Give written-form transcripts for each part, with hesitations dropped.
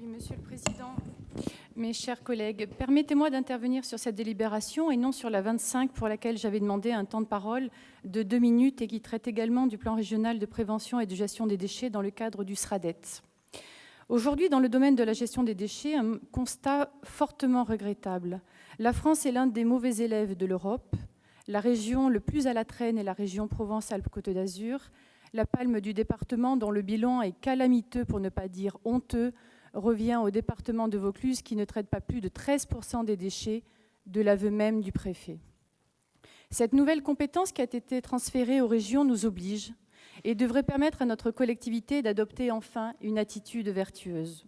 Oui, Monsieur le Président, mes chers collègues, permettez-moi d'intervenir sur cette délibération et non sur la 25 pour laquelle j'avais demandé un temps de parole de 2 minutes et qui traite également du plan régional de prévention et de gestion des déchets dans le cadre du SRADET. Aujourd'hui, dans le domaine de la gestion des déchets, un constat fortement regrettable. La France est l'un des mauvais élèves de l'Europe. La région le plus à la traîne est la région Provence-Alpes-Côte d'Azur. La palme du département, dont le bilan est calamiteux, pour ne pas dire honteux, revient au département de Vaucluse, qui ne traite pas plus de 13% des déchets, de l'aveu même du préfet. Cette nouvelle compétence qui a été transférée aux régions nous oblige et devrait permettre à notre collectivité d'adopter enfin une attitude vertueuse.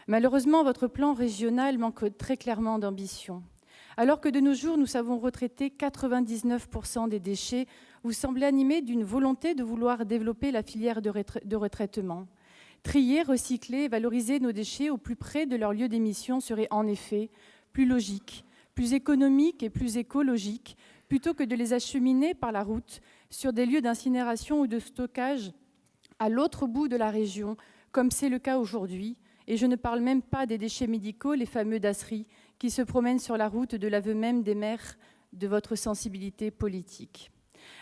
Malheureusement, votre plan régional manque très clairement d'ambition. Alors que de nos jours, nous savons retraiter 99% des déchets, vous semblez animé d'une volonté de vouloir développer la filière de retraitement. Trier, recycler et valoriser nos déchets au plus près de leur lieu d'émission serait en effet plus logique, plus économique et plus écologique, plutôt que de les acheminer par la route sur des lieux d'incinération ou de stockage à l'autre bout de la région, comme c'est le cas aujourd'hui. Et je ne parle même pas des déchets médicaux, les fameux DASRI, qui se promènent sur la route de l'aveu même des maires de votre sensibilité politique.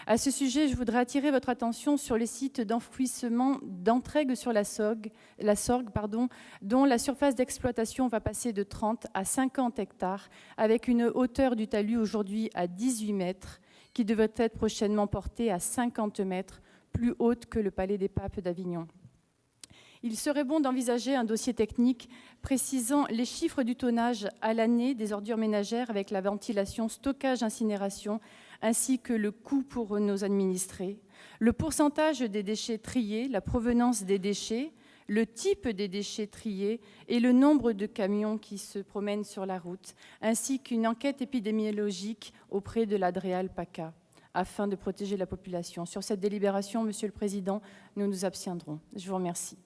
À ce sujet, je voudrais attirer votre attention sur les sites d'enfouissement d'Entraigues sur la Sorgue, dont la surface d'exploitation va passer de 30 à 50 hectares, avec une hauteur du talus aujourd'hui à 18 mètres, qui devrait être prochainement portée à 50 mètres, plus haute que le Palais des Papes d'Avignon. Il serait bon d'envisager un dossier technique précisant les chiffres du tonnage à l'année des ordures ménagères avec la ventilation, stockage, incinération, ainsi que le coût pour nos administrés, le pourcentage des déchets triés, la provenance des déchets, le type des déchets triés et le nombre de camions qui se promènent sur la route, ainsi qu'une enquête épidémiologique auprès de la DREAL-PACA, afin de protéger la population. Sur cette délibération, Monsieur le Président, nous nous abstiendrons. Je vous remercie.